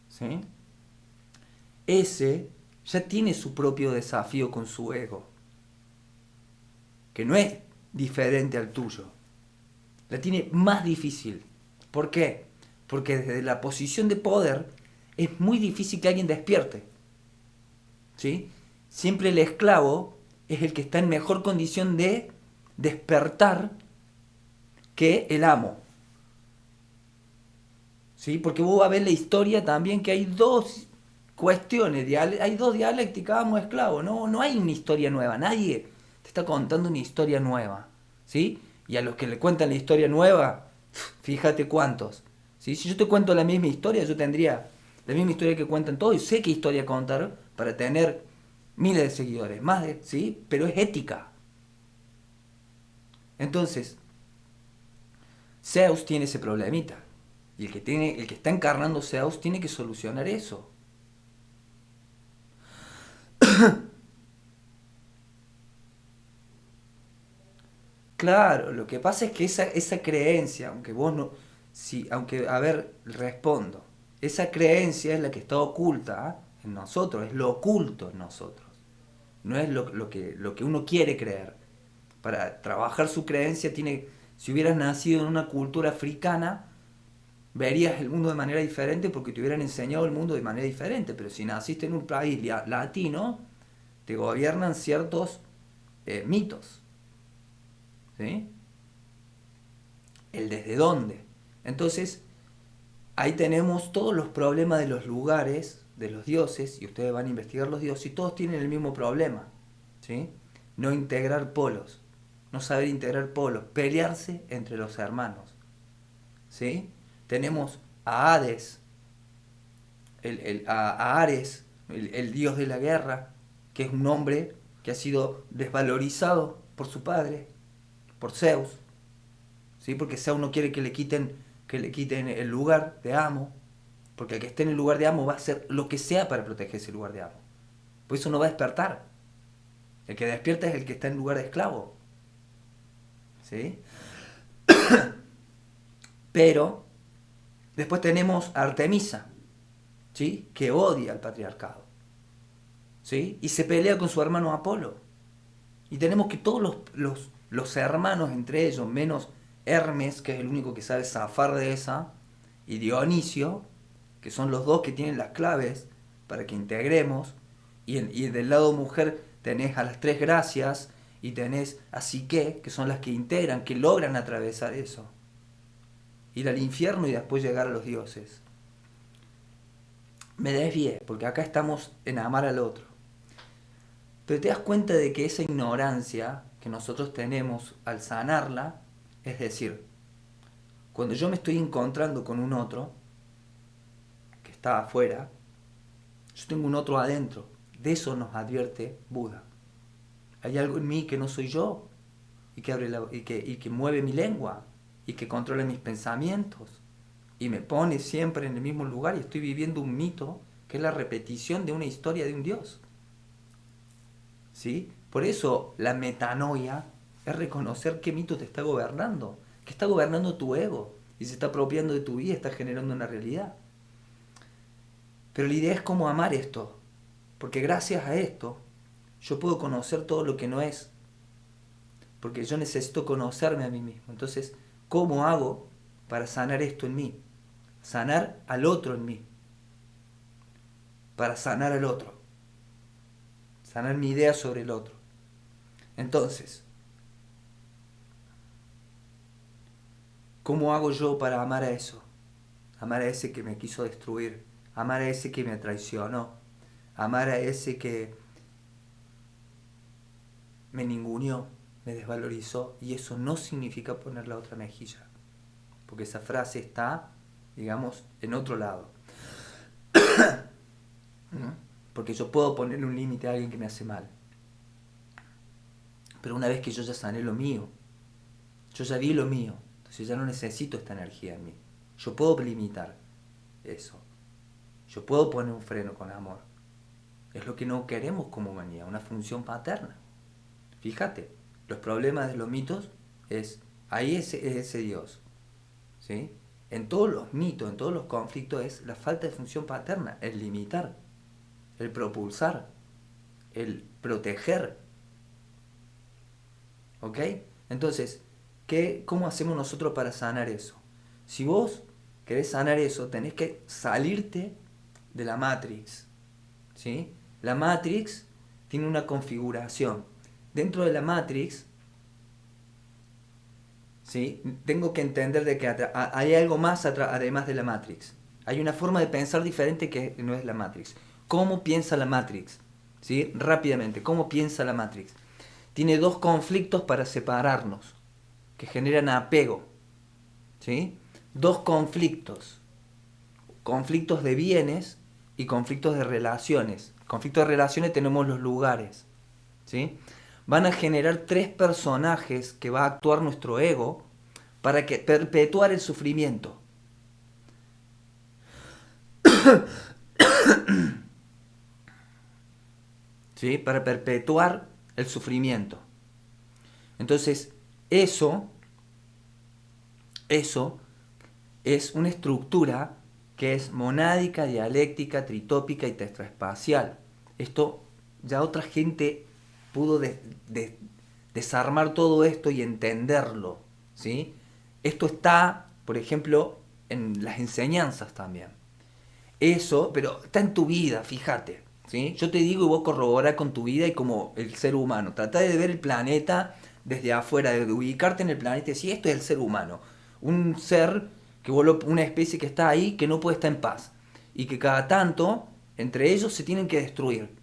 ¿Sí? Ese ya tiene su propio desafío con su ego, que no es diferente al tuyo. La tiene más difícil. ¿Por qué? Porque desde la posición de poder es muy difícil que alguien despierte. ¿Sí? Siempre el esclavo es el que está en mejor condición de despertar que el amo. ¿Sí? Porque vos vas a ver la historia también que hay dos cuestiones, hay dos dialécticas, amo, esclavo. No hay una historia nueva, nadie te está contando una historia nueva. ¿Sí? Y a los que le cuentan la historia nueva, fíjate cuántos. ¿Sí? Si yo te cuento la misma historia, yo tendría la misma historia que cuentan todos y sé qué historia contar para tener miles de seguidores, más de, ¿sí? Pero es ética. Entonces, Zeus tiene ese problemita. Y el que está encarnando Zeus tiene que solucionar eso. Claro, lo que pasa es que esa creencia, aunque vos no, si, aunque, a ver, respondo, esa creencia es la que está oculta en nosotros, es lo oculto en nosotros, no es lo que uno quiere creer. Para trabajar su creencia tiene, si hubieras nacido en una cultura africana, verías el mundo de manera diferente porque te hubieran enseñado el mundo de manera diferente, pero si naciste en un país latino, te gobiernan ciertos mitos. ¿Sí? El desde dónde. Entonces, ahí tenemos todos los problemas de los lugares, de los dioses, y ustedes van a investigar los dioses, y todos tienen el mismo problema. ¿Sí? No integrar polos, no saber integrar polos, pelearse entre los hermanos. ¿Sí? Tenemos a Hades, a Ares, el dios de la guerra, que es un hombre que ha sido desvalorizado por su padre, por Zeus. ¿Sí? Porque Zeus no quiere que le quiten el lugar de amo, porque el que esté en el lugar de amo va a hacer lo que sea para proteger ese lugar de amo. Por eso no va a despertar. El que despierta es el que está en lugar de esclavo. ¿Sí? Pero después tenemos a Artemisa, ¿sí? Que odia al patriarcado. ¿Sí? Y se pelea con su hermano Apolo. Y tenemos que todos los hermanos entre ellos, menos Hermes, que es el único que sabe zafar de esa, y Dionisio, que son los dos que tienen las claves para que integremos, y del lado mujer tenés a las tres gracias, y tenés a Psique, que son las que integran, que logran atravesar eso. Ir al infierno y después llegar a los dioses. Me desvié, porque acá estamos en amar al otro. Pero te das cuenta de que esa ignorancia que nosotros tenemos al sanarla, es decir, cuando yo me estoy encontrando con un otro que está afuera, yo tengo un otro adentro. De eso nos advierte Buda. Hay algo en mí que no soy yo y que, y que mueve mi lengua y que controla mis pensamientos y me pone siempre en el mismo lugar y estoy viviendo un mito que es la repetición de una historia de un dios. ¿Sí? Por eso la metanoia es reconocer qué mito te está gobernando, que está gobernando tu ego y se está apropiando de tu vida y está generando una realidad. Pero la idea es cómo amar esto, porque gracias a esto yo puedo conocer todo lo que no es, porque yo necesito conocerme a mí mismo. Entonces, ¿cómo hago para sanar esto en mí? Sanar al otro en mí, para sanar al otro, sanar mi idea sobre el otro. Entonces, ¿cómo hago yo para amar a eso? Amar a ese que me quiso destruir, amar a ese que me traicionó, amar a ese que me ninguneó, me desvalorizó, y eso no significa poner la otra mejilla, porque esa frase está, digamos, en otro lado. ¿No? Porque yo puedo ponerle un límite a alguien que me hace mal, pero una vez que yo ya sané lo mío, yo ya di lo mío, entonces ya no necesito esta energía en mí. Yo puedo limitar eso, yo puedo poner un freno con amor. Es lo que no queremos como humanidad, una función paterna. Fíjate, los problemas de los mitos ahí es ese Dios, ¿sí? En todos los mitos, en todos los conflictos es la falta de función paterna, el limitar, el propulsar, el proteger, ¿ok? Entonces, ¿cómo hacemos nosotros para sanar eso? Si vos querés sanar eso, tenés que salirte de la Matrix, ¿sí? La Matrix tiene una configuración. Dentro de la Matrix, ¿sí? Tengo que entender de que hay algo más además de la Matrix. Hay una forma de pensar diferente que no es la Matrix. ¿Cómo piensa la Matrix? ¿Sí? Rápidamente, ¿cómo piensa la Matrix? Tiene dos conflictos para separarnos, que generan apego, ¿sí? Dos conflictos. Conflictos de bienes y conflictos de relaciones. Conflictos de relaciones tenemos los lugares, ¿sí? Van a generar tres personajes que va a actuar nuestro ego para perpetuar el sufrimiento. ¿Sí? Para perpetuar el sufrimiento. Entonces, eso es una estructura que es monádica, dialéctica, tritópica y tetraespacial. Esto ya otra gente pudo desarmar todo esto y entenderlo, ¿sí? Esto está, por ejemplo, en las enseñanzas también. Eso, pero está en tu vida, fíjate, ¿sí? Yo te digo y vos corroborás con tu vida y como el ser humano. Tratá de ver el planeta desde afuera, de ubicarte en el planeta y decir, esto es el ser humano. Un ser, una especie que está ahí, que no puede estar en paz. Y que cada tanto, entre ellos, se tienen que destruir.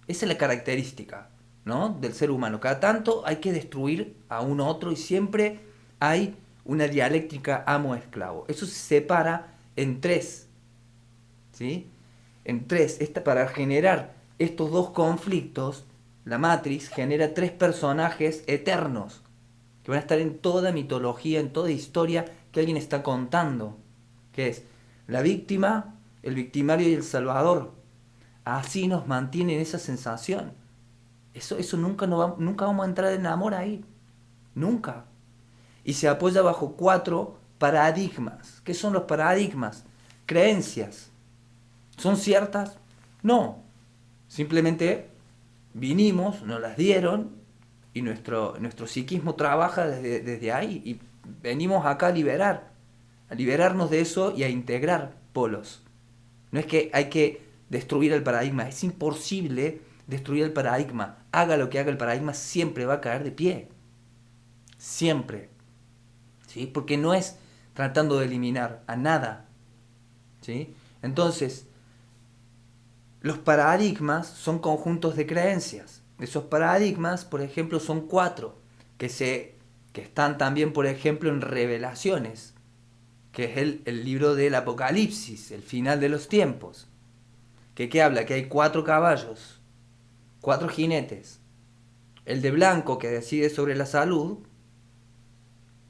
Esa es la característica, ¿no? Del ser humano. Cada tanto hay que destruir a un otro y siempre hay una dialéctica amo-esclavo. Eso se separa en tres, ¿sí? En tres. Para generar estos dos conflictos, la Matrix genera tres personajes eternos que van a estar en toda mitología, en toda historia que alguien está contando, que es la víctima, el victimario y el salvador. Así nos mantienen esa sensación. Eso nunca vamos a entrar en amor ahí. Nunca. Y se apoya bajo 4 paradigmas. ¿Qué son los paradigmas? Creencias. ¿Son ciertas? No. Simplemente vinimos, nos las dieron y nuestro psiquismo trabaja desde ahí y venimos acá a liberarnos de eso y a integrar polos. No es que hay que destruir el paradigma, es imposible destruir el paradigma. Haga lo que haga el paradigma, siempre va a caer de pie. Siempre. ¿Sí? Porque no es tratando de eliminar a nada. ¿Sí? Entonces, los paradigmas son conjuntos de creencias. Esos paradigmas, por ejemplo, son 4, que están también, por ejemplo, en Revelaciones, que es el libro del Apocalipsis, el final de los tiempos. ¿Qué habla? Que hay 4 caballos, 4 jinetes. El de blanco que decide sobre la salud,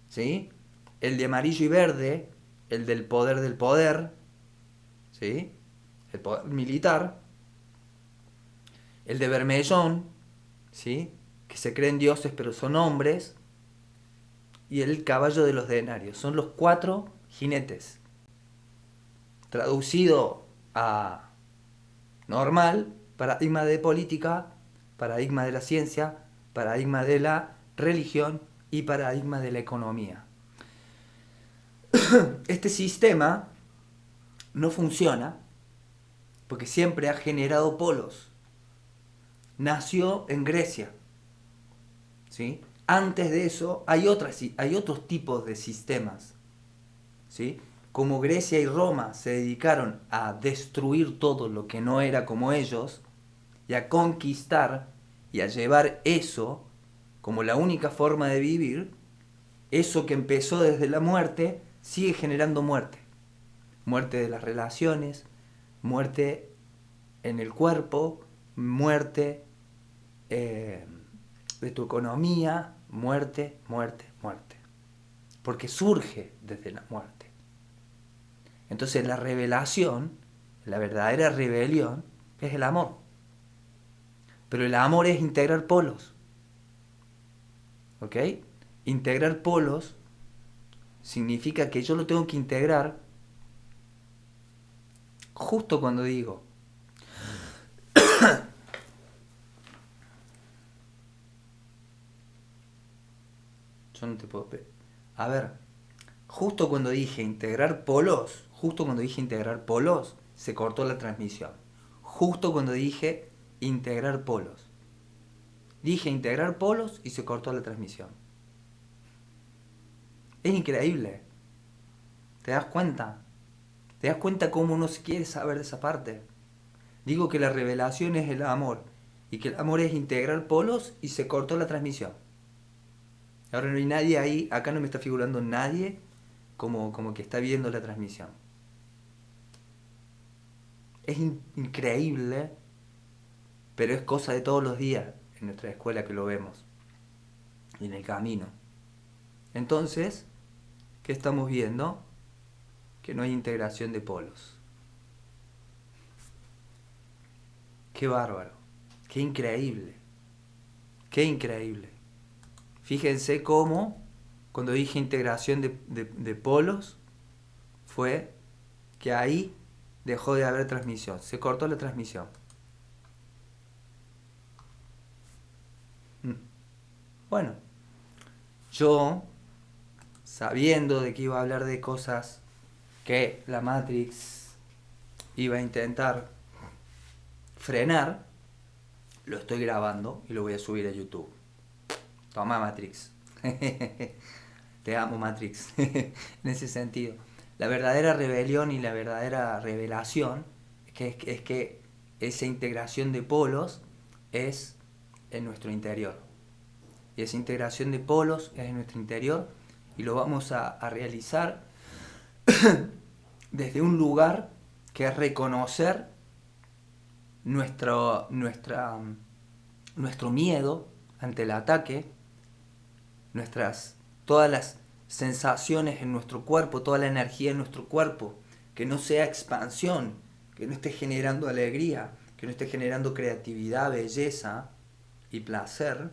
¿sí? El de amarillo y verde, el del poder, ¿sí? El poder militar. El de Bermellón, ¿sí? Que se creen dioses pero son hombres, y el caballo de los denarios. Son los 4 jinetes. Traducido a normal, paradigma de política, paradigma de la ciencia, paradigma de la religión y paradigma de la economía. Este sistema no funciona porque siempre ha generado polos. Nació en Grecia, ¿sí? Antes de eso hay otros tipos de sistemas, ¿sí? Como Grecia y Roma se dedicaron a destruir todo lo que no era como ellos y a conquistar y a llevar eso como la única forma de vivir, eso que empezó desde la muerte sigue generando muerte. Muerte de las relaciones, muerte en el cuerpo, muerte de tu economía, muerte. Porque surge desde la muerte. Entonces la revelación, la verdadera rebelión, es el amor. Pero el amor es integrar polos. ¿ok? Integrar polos significa que yo lo tengo que integrar justo cuando digo. Yo no te puedo... A ver, justo cuando dije integrar polos, se cortó la transmisión. Justo cuando dije integrar polos. Dije integrar polos y se cortó la transmisión. Es increíble. ¿Te das cuenta? ¿Te das cuenta cómo uno se quiere saber de esa parte? Digo que la revelación es el amor. Y que el amor es integrar polos y se cortó la transmisión. Ahora no hay nadie ahí, acá no me está figurando nadie como que está viendo la transmisión. Es increíble, pero es cosa de todos los días en nuestra escuela que lo vemos. Y en el camino. Entonces, ¿qué estamos viendo? Que no hay integración de polos. Qué bárbaro. Qué increíble. Qué increíble. Fíjense cómo, cuando dije integración de polos, fue que ahí dejó de haber transmisión. Se cortó la transmisión. Bueno, yo, sabiendo de que iba a hablar de cosas que la Matrix iba a intentar frenar, lo estoy grabando y lo voy a subir a YouTube. Toma, Matrix. Te amo, Matrix. En ese sentido. La verdadera rebelión y la verdadera revelación es que esa integración de polos es en nuestro interior. Y esa integración de polos es en nuestro interior y lo vamos a realizar desde un lugar que es reconocer nuestro miedo ante el ataque, todas las sensaciones en nuestro cuerpo, toda la energía en nuestro cuerpo, que no sea expansión, que no esté generando alegría, que no esté generando creatividad, belleza y placer.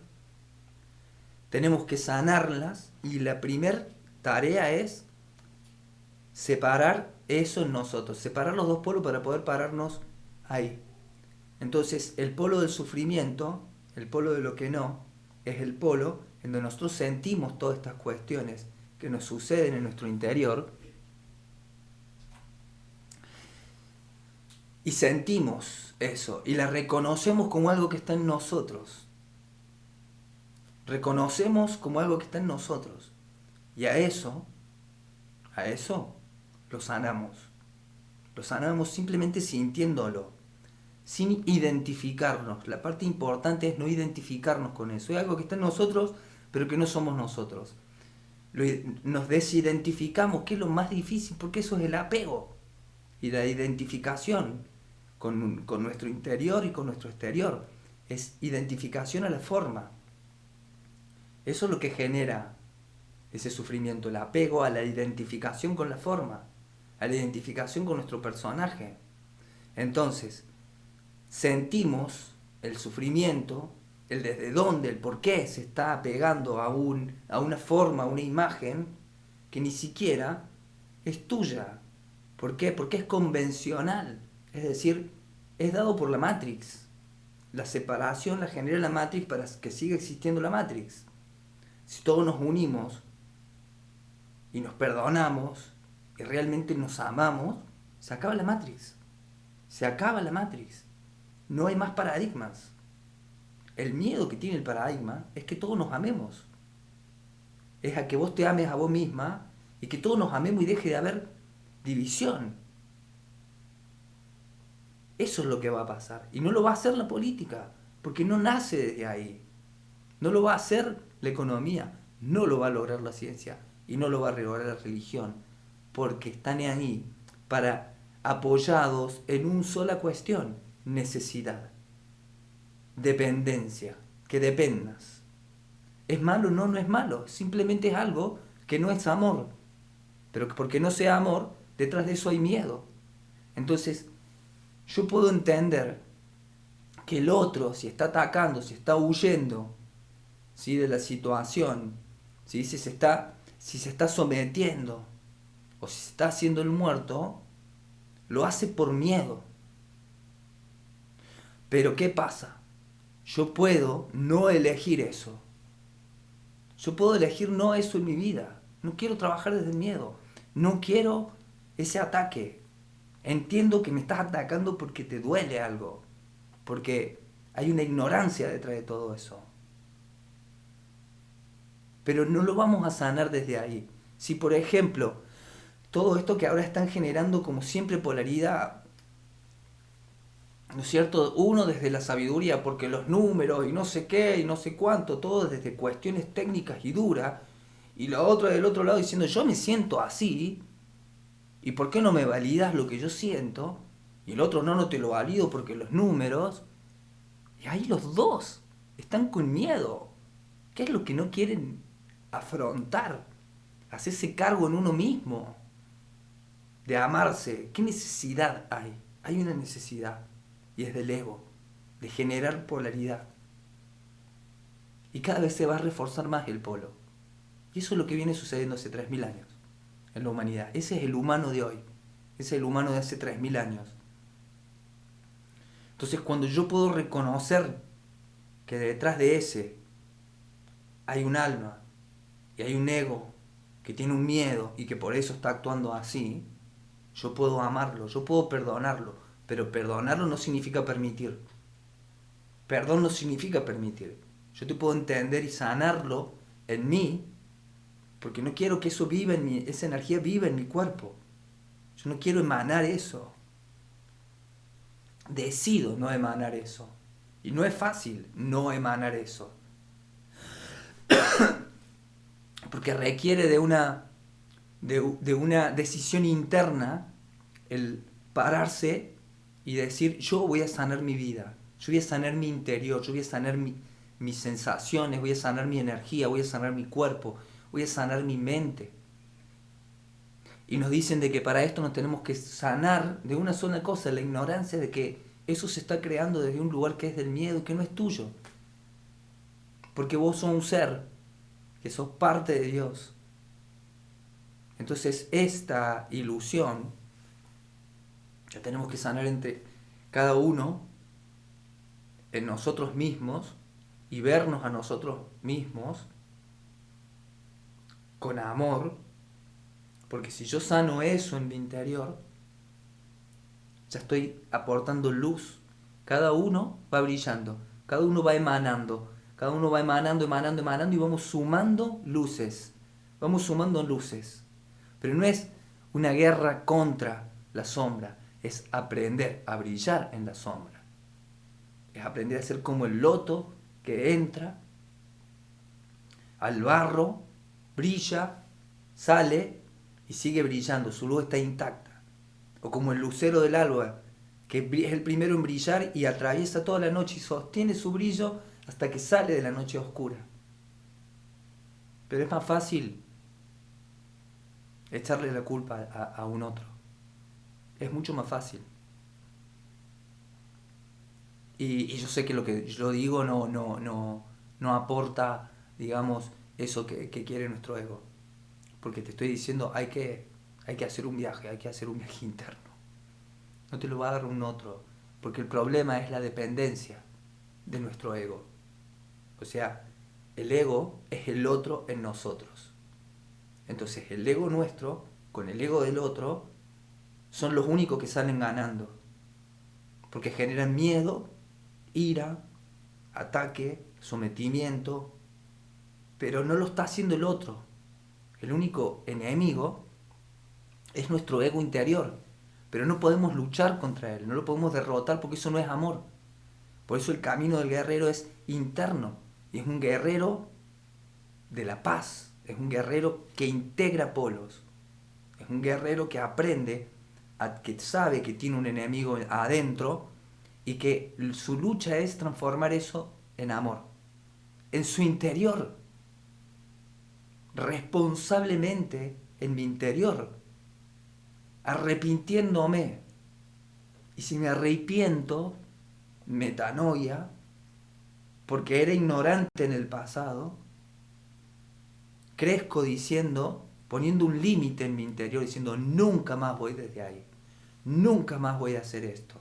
Tenemos que sanarlas y la primera tarea es separar eso en nosotros, separar los dos polos para poder pararnos ahí. Entonces el polo del sufrimiento, el polo de lo que no, es el polo en donde nosotros sentimos todas estas cuestiones que nos suceden en nuestro interior y sentimos eso y la reconocemos como algo que está en nosotros. Reconocemos como algo que está en nosotros y a eso lo sanamos. Lo sanamos simplemente sintiéndolo, sin identificarnos. La parte importante es no identificarnos con eso. Es algo que está en nosotros, pero que no somos nosotros. Nos desidentificamos, que es lo más difícil, porque eso es el apego. Y la identificación con nuestro interior y con nuestro exterior es identificación a la forma. Eso es lo que genera ese sufrimiento, el apego a la identificación con la forma, a la identificación con nuestro personaje. Entonces, sentimos el sufrimiento, el desde dónde, el por qué se está apegando a una forma, a una imagen que ni siquiera es tuya. ¿Por qué? Porque es convencional, es decir, es dado por la Matrix. La separación la genera la Matrix para que siga existiendo la Matrix. Si todos nos unimos y nos perdonamos y realmente nos amamos, se acaba la Matrix. Se acaba la Matrix. No hay más paradigmas. El miedo que tiene el paradigma es que todos nos amemos. Es a que vos te ames a vos misma y que todos nos amemos y deje de haber división. Eso es lo que va a pasar. Y no lo va a hacer la política, porque no nace desde ahí. No lo va a hacer la economía, no lo va a lograr la ciencia y no lo va a lograr la religión, porque están ahí para apoyados en una sola cuestión: necesidad, dependencia, que dependas. ¿Es malo? No, no es malo, simplemente es algo que no es amor, pero que porque no sea amor, detrás de eso hay miedo. Entonces, yo puedo entender que el otro, si está atacando, si está huyendo, ¿sí? de la situación, ¿sí? Si se está sometiendo o si se está haciendo el muerto, lo hace por miedo. Pero ¿qué pasa? Yo puedo no elegir eso. Yo puedo elegir no eso en mi vida. No quiero trabajar desde el miedo. No quiero ese ataque. Entiendo que me estás atacando porque te duele algo. Porque hay una ignorancia detrás de todo eso. Pero no lo vamos a sanar desde ahí. Si por ejemplo, todo esto que ahora están generando como siempre polaridad, ¿no es cierto? Uno desde la sabiduría, porque los números y no sé qué y no sé cuánto, todo desde cuestiones técnicas y duras, y la otra del otro lado diciendo yo me siento así, ¿y por qué no me validas lo que yo siento? Y el otro no te lo valido porque los números, y ahí los dos están con miedo. ¿Qué es lo que no quieren afrontar? Hacerse cargo en uno mismo, de amarse. ¿Qué necesidad hay? Hay una necesidad, y es del ego, de generar polaridad. Y cada vez se va a reforzar más el polo. Y eso es lo que viene sucediendo hace 3.000 años en la humanidad. Ese es el humano de hoy. Ese es el humano de hace 3.000 años. Entonces cuando yo puedo reconocer que detrás de ese hay un alma y hay un ego que tiene un miedo y que por eso está actuando así, yo puedo amarlo, yo puedo perdonarlo. Pero perdonarlo no significa permitir. Perdón no significa permitir. Yo te puedo entender y sanarlo en mí, porque no quiero que eso viva en mí, esa energía viva en mi cuerpo. Yo no quiero emanar eso. Decido no emanar eso. Y no es fácil no emanar eso. Porque requiere de una decisión interna el pararse y decir yo voy a sanar mi vida, yo voy a sanar mi interior, yo voy a sanar mis sensaciones, voy a sanar mi energía, voy a sanar mi cuerpo, voy a sanar mi mente. Y nos dicen de que para esto nos tenemos que sanar de una sola cosa, la ignorancia de que eso se está creando desde un lugar que es del miedo, que no es tuyo. Porque vos sos un ser, que sos parte de Dios. Entonces esta ilusión la tenemos que sanar entre cada uno, en nosotros mismos, y vernos a nosotros mismos con amor, porque si yo sano eso en mi interior, ya estoy aportando luz. Cada uno va brillando, cada uno va emanando, cada uno va emanando, emanando, emanando y vamos sumando luces, vamos sumando luces. Pero no es una guerra contra la sombra, es aprender a brillar en la sombra. Es aprender a ser como el loto que entra al barro, brilla, sale y sigue brillando, su luz está intacta. O como el lucero del alba, que es el primero en brillar y atraviesa toda la noche y sostiene su brillo hasta que sale de la noche oscura. Pero es más fácil echarle la culpa a un otro. Es mucho más fácil. Y yo sé que lo que yo digo no aporta, digamos, eso que quiere nuestro ego. Porque te estoy diciendo, hay que hacer un viaje, hay que hacer un viaje interno. No te lo va a dar un otro. Porque el problema es la dependencia de nuestro ego. O sea, el ego es el otro en nosotros. Entonces el ego nuestro con el ego del otro son los únicos que salen ganando. Porque generan miedo, ira, ataque, sometimiento, pero no lo está haciendo el otro. El único enemigo es nuestro ego interior, pero no podemos luchar contra él, no lo podemos derrotar porque eso no es amor. Por eso el camino del guerrero es interno, y es un guerrero de la paz, es un guerrero que integra polos, es un guerrero que aprende, que sabe que tiene un enemigo adentro y que su lucha es transformar eso en amor, en su interior, responsablemente en mi interior, arrepintiéndome. Y si me arrepiento, metanoia, porque era ignorante en el pasado, crezco diciendo, poniendo un límite en mi interior, diciendo, nunca más voy desde ahí, nunca más voy a hacer esto.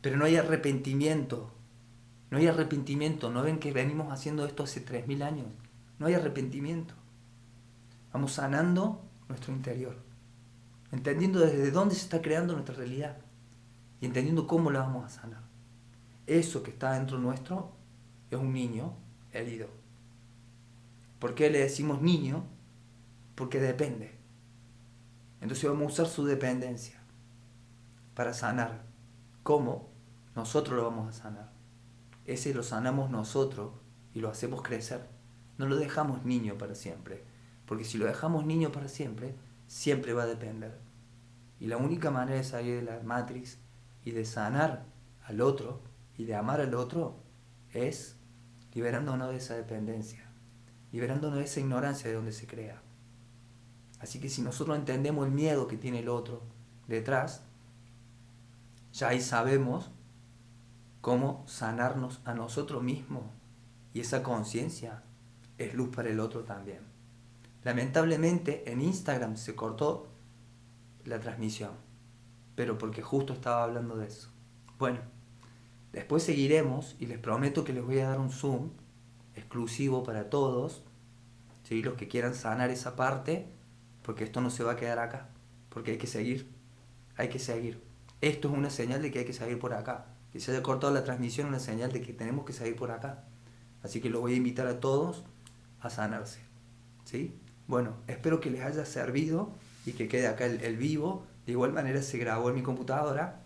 Pero no hay arrepentimiento, no hay arrepentimiento, ¿no ven que venimos haciendo esto hace 3000 años? No hay arrepentimiento. Vamos sanando nuestro interior, entendiendo desde dónde se está creando nuestra realidad y entendiendo cómo la vamos a sanar. Eso que está dentro nuestro es un niño herido. ¿Por qué le decimos niño? Porque depende. Entonces vamos a usar su dependencia para sanar. ¿Cómo? Nosotros lo vamos a sanar. Ese lo sanamos nosotros y lo hacemos crecer. No lo dejamos niño para siempre. Porque si lo dejamos niño para siempre, siempre va a depender. Y la única manera de salir de la Matrix y de sanar al otro y de amar al otro es liberándonos de esa dependencia, liberándonos de esa ignorancia de donde se crea. Así que si nosotros entendemos el miedo que tiene el otro detrás, ya ahí sabemos cómo sanarnos a nosotros mismos. Y esa conciencia es luz para el otro también. Lamentablemente en Instagram se cortó la transmisión, pero porque justo estaba hablando de eso. Bueno, después seguiremos y les prometo que les voy a dar un Zoom exclusivo para todos, ¿sí? Los que quieran sanar esa parte, porque esto no se va a quedar acá, porque hay que seguir, hay que seguir. Esto es una señal de que hay que seguir por acá. Que se haya cortado la transmisión es una señal de que tenemos que seguir por acá. Así que los voy a invitar a todos a sanarse, ¿sí? Bueno, espero que les haya servido y que quede acá el vivo. De igual manera se grabó en mi computadora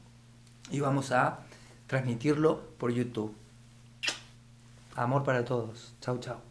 y vamos a transmitirlo por YouTube. Amor para todos. Chau, chau.